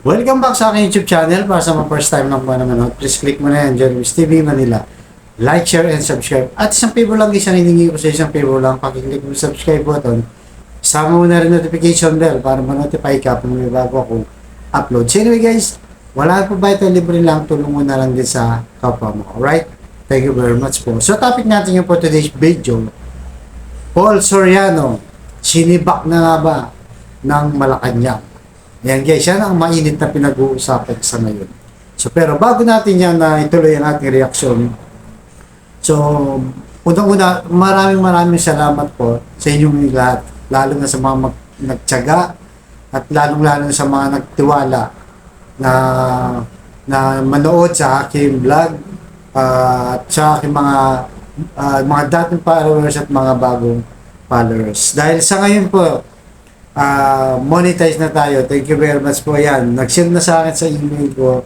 Welcome back sa aking YouTube channel. Para sa mga first time lang po na manood, please click mo na yan, Jeremy's TV Manila. Like, share, and subscribe. At isang favor lang, isang hiningi ko sa isang favor lang, pakiclick mo subscribe button. Sama mo na rin notification bell para ma-notify ka kung may bago akong upload. So anyway guys, wala po ba ito, libre lang, tulong mo na lang din sa kapwa mo. Alright? Thank you very much po. So topic natin yung for today's video, Paul Soriano, sinibak na nga ba ng Malacanang? Yan guys, yan ang mainit na pinag-uusapan sa ngayon. So pero bago natin yan na ituloy ang ating reaksyon, so unang-una, maraming salamat po sa inyong lahat, lalo na sa mga nagtiyaga at lalong-lalo sa mga nagtiwala na manood sa aking vlog at sa aking mga dating followers at mga bagong followers. Dahil sa ngayon po, monetize na tayo. Thank you very much po yan. Nag-send na sa akin sa email ko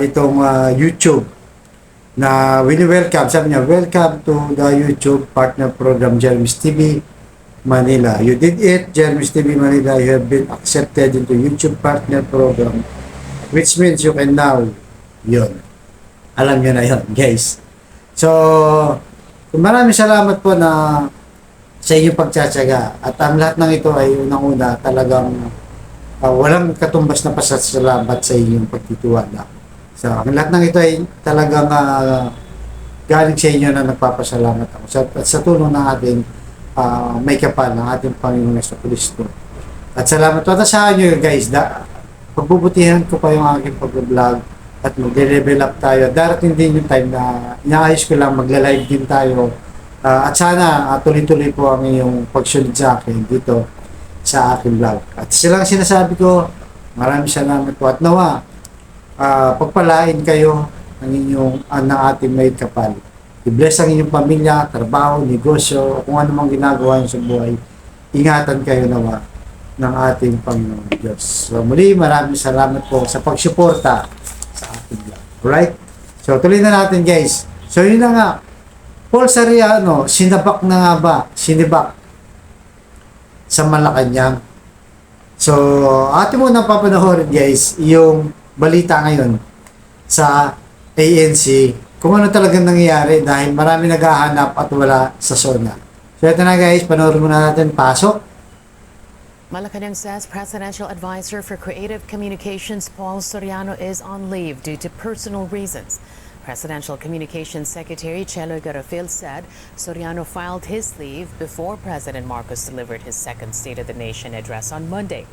itong YouTube na welcome. Sabi niya, welcome to the YouTube partner program Jeremy's TV Manila. You did it, Jeremy's TV Manila. You have been accepted into YouTube partner program, which means you can now, yun. Alam niyo na yun, guys. So, maraming salamat po na sa inyong pagtsatsaga. At ang lahat ng ito ay unang-una talagang walang katumbas na pasasalamat sa inyong pagtitiwala. So, ang lahat ng ito ay talagang galing sa inyo na nagpapasalamat ako. At sa tulong ng ating may kapal ng ating Panginoong Jesucristo. At salamat po sa inyo guys. Pagbubutihan ko pa yung aking pag-vlog at mag-level up tayo. Darating din yung time na inaayos ko lang, magla-live din tayo. At sana tuloy-tuloy po ang iyong pagsunod sa akin dito sa aking vlog. At silang sinasabi ko, maraming salamat po at nawa pagpalain kayo ng ating may kapal. I-bless ang inyong pamilya, trabaho, negosyo, kung ano mang ginagawa nyo sa buhay. Ingatan kayo nawa ng ating Panginoon Diyos. So muli, maraming salamat po sa pagsuporta sa ating vlog. Alright? So tuloy na natin guys. So yun na nga. Paul Soriano, sinibak na nga ba? Sinibak sa Malacanang. So, atin mo nang papanahorin guys, yung balita ngayon sa ANC, kung ano talagang nangyayari dahil marami naghahanap at wala sa SONA. So, ito na guys, panoorin muna natin. Pasok. Malacanang says Presidential Advisor for Creative Communications Paul Soriano is on leave due to personal reasons. Presidential Communications Secretary Chelo Garafil said Soriano filed his leave before President Marcos delivered his second State of the Nation address on Monday.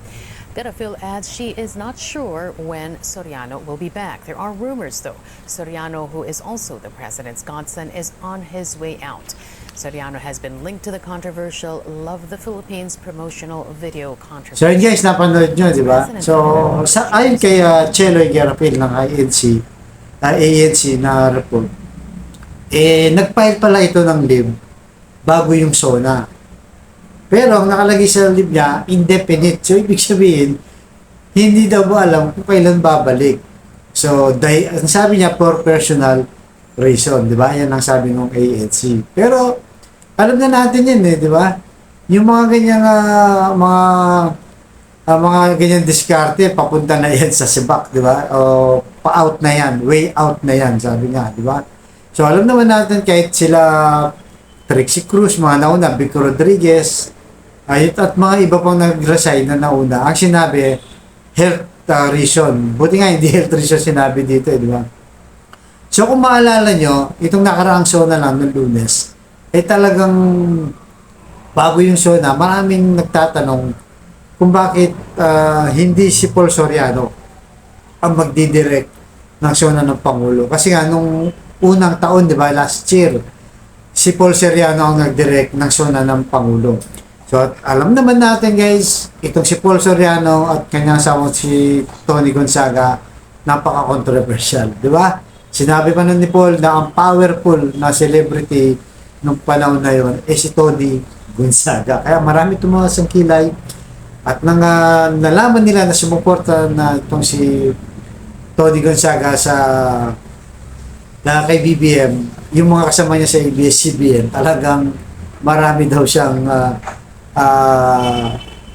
Garafil adds she is not sure when Soriano will be back. There are rumors, though. Soriano, who is also the president's godson, is on his way out. Soriano has been linked to the controversial Love the Philippines promotional video controversy. So yun guys, napanood nyo, di ba? So, ayon kay Chelo Garafil ng ANC na report, nag-file pala ito ng leave bago yung SONA. Pero ang nakalagay sa leave niya, indefinite. So, ibig sabihin, hindi daw mo alam kung kailan babalik. So, ang sabi niya, for personal reason, di ba? Yan ang sabi ng ANC. Pero, alam na natin yan di ba? Yung mga ganyang, mga ganyan diskarte, papunta na yan sa sibak, di ba? O pa-out na yan, way out na yan, sabi nga, di ba? So, alam naman natin kahit sila Trixie Cruz, mga nauna, Vico Rodriguez, at mga iba pang nag-resign na nauna, ang sinabi, health reason. Buti nga, hindi health reason sinabi dito, di ba? So, kung maalala nyo, itong nakaraang SONA lang ng Lunes, ay talagang bago yung SONA, maraming nagtatanong kung bakit hindi si Paul Soriano ang magdidirect ng SONA ng Pangulo. Kasi nga, nung unang taon, di ba, last year, si Paul Soriano ang nagdirect ng SONA ng Pangulo. So, alam naman natin guys, itong si Paul Soriano at kanyang asawa si Tony Gonzaga, napaka-controversial, di ba? Sinabi pa nun ni Paul na ang powerful na celebrity nung panahon na yun si Tony Gonzaga. Kaya marami tumawas ang kilay. At nang nalaman nila na sumuporta na itong si Tony Gonzaga na kay BBM, yung mga kasama niya sa ABS-CBN, talagang marami daw siyang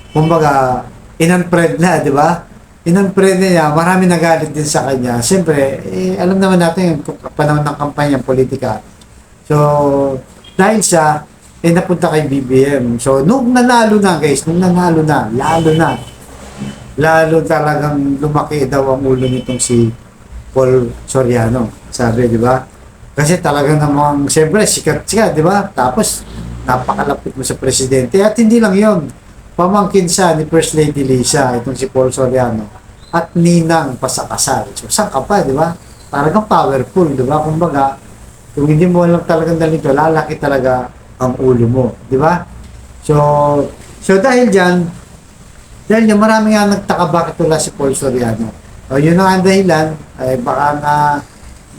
kumbaga, in-unfriend na, di ba? inunfriend niya, marami nagalit din sa kanya. Siyempre, alam naman natin yung panahon ng kampanya politika. So, dahil sa napunta kay BBM. So, nung nanalo na guys, lalo talagang lumaki daw ang ulo nitong si Paul Soriano. Sabi, di ba? Kasi talagang namang, siyempre, sikat, di ba? Tapos, napakalapit mo sa presidente. At hindi lang yon, pamangkin siya ni First Lady Lisa, itong si Paul Soriano, at ninang pasakasal. So, saan ka pa, di ba? Talagang powerful, di ba? Kumbaga, kung hindi mo alam talagang dalito, lalaki talaga ang ulo mo, di ba? So dahil diyan, marami nga nagtaka bakit wala si Paul Soriano. Yun ang dahilan, ay baka nga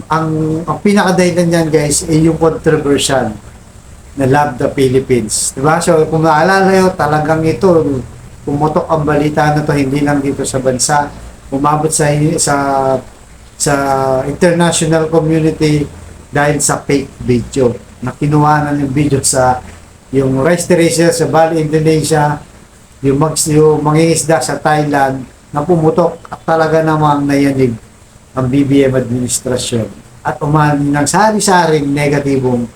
ang pinakadahilan niyan guys ay yung controversial na Love the Philippines, di ba? So kung naalala nyo, talagang ito pumutok ang balita na to hindi lang dito sa bansa, umabot sa international community dahil sa fake video na kinuha na yung video sa yung rice terracer sa Bali, Indonesia, yung mangingisda sa Thailand na pumutok at talaga namang nayanig ang BBM administrasyon at umani ng sari-saring negatibong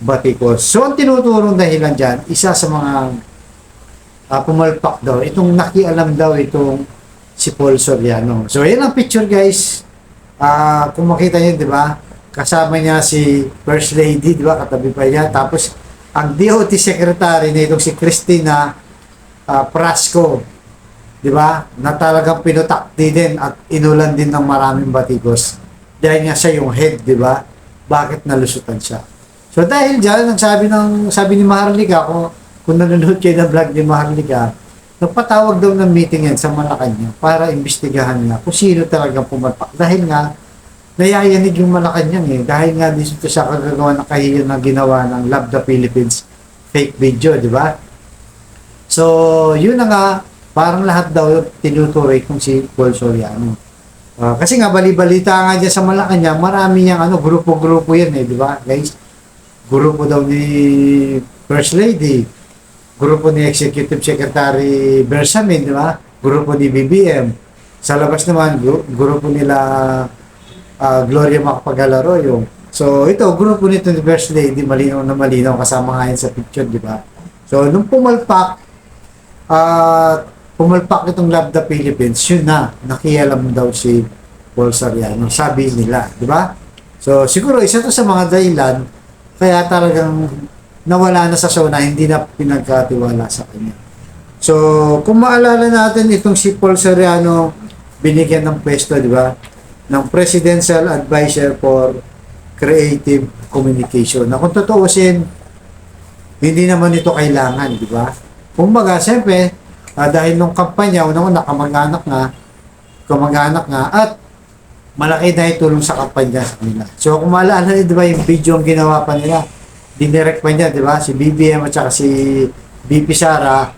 batikos. So ang tinuturong dahilan dyan, isa sa mga pumalpak daw, itong nakialam daw itong si Paul Soriano. So yan ang picture guys. Kung makita nyo, di ba? Kasama niya si First Lady, di ba? Katabi pa niya. Tapos, ang DOT Secretary na itong si Cristina Prasco, di ba? Na talagang pinutakti din at inulan din ng maraming batikos. Dahil nga siya yung head, di ba? Bakit nalusutan siya? So, dahil dyan, sabi ni Maharlika, kung nanonood kayo ng vlog ni Maharlika, nagpatawag daw ng meeting yan sa Malacanang para imbestigahan niya kung sino talagang pumalpak. Dahil nga, nayayanig yung Malacanang dahil nga dito siya kagagawa ng kahiyan na ginawa ng Love the Philippines fake video, di ba? So, yun na nga, parang lahat daw tinutuloy kung si Paul Soriano. Kasi nga, bali-balita nga dyan sa Malacanang, marami niyang grupo-grupo yan di ba, guys? Grupo daw ni First Lady, grupo ni Executive Secretary Bersamin, di ba? Grupo ni BBM. Sa labas naman, grupo nila Gloria Macapagal-Arroyo. So, ito, grupo nito ni First Lady, malinaw na malinaw, kasama nga yan sa picture, di ba? So, nung pumalpak itong Love the Philippines, yun na, nakialam daw si Paul Soriano, sabi nila, di ba? So, siguro, isa to sa mga dahilan, kaya talagang nawala na sa zona, hindi na pinagkatiwala sa kanya. So, kung maalala natin, itong si Paul Soriano, binigyan ng pwesto, di ba? Ng Presidential Advisor for Creative Communication. Na kung tutuusin, hindi naman ito kailangan, di ba? Kumbaga, siyempre, dahil nung kampanya, unang-una, kamag-anak nga, at malaki na itulong sa kampanya sa kanila. So, kung maalala, di ba, yung video ang ginawa pa nila, dinirect pa niya, di ba? Si BBM at saka si BP Sara,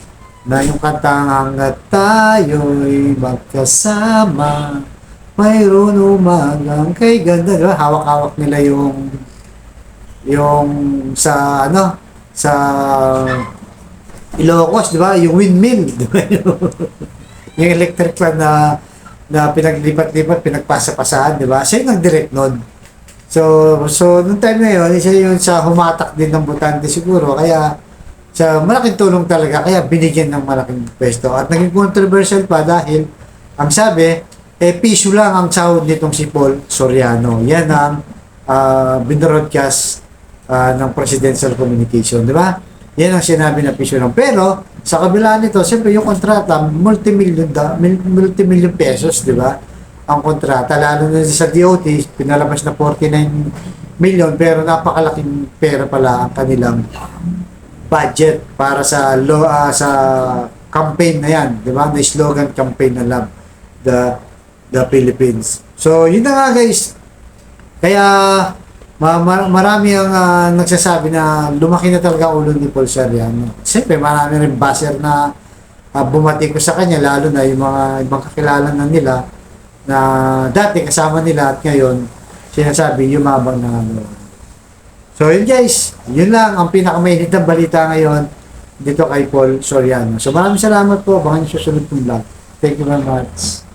na yung kantang hanggat tayo'y magkasama, mayroon umagang kay ganda, di ba? Hawak-hawak nila yung sa Ilocos, di ba? Yung windmill, di ba? Yung electric fan na pinaglipat-lipat, pinagpasa-pasahan, di ba? Siya yung nag-direct nun. So nung time na yun, siya yung sa humatak din ng butante siguro, kaya sa malaking tulong talaga, kaya binigyan ng malaking pwesto. At naging controversial pa dahil, ang sabi, piso lang ang sahod nitong si Paul Soriano. Yan ang binroadcast ng Presidential Communication, di ba? Yan ang sinabi na piso lang. Pero, sa kabila nito, siyempre yung kontrata, multimillion pesos, di ba? Ang kontrata, lalo na sa DOT, pinalabas na 49 million, pero napakalaking pera pala ang kanilang budget para sa campaign na yan, di ba? Na slogan campaign na Love the Philippines. So, yun na nga guys. Kaya, marami ang nagsasabi na lumaki na talaga ulo ni Paul Soriano. Siyempre, marami rin baser na bumati ko sa kanya, lalo na yung mga ibang kakilala na nila na dati kasama nila at ngayon sinasabi yumabang na So yun guys, yun lang ang pinakamainit na balita ngayon dito kay Paul Soriano. So maraming salamat po, baka nyo susunod kong vlog. Thank you very much.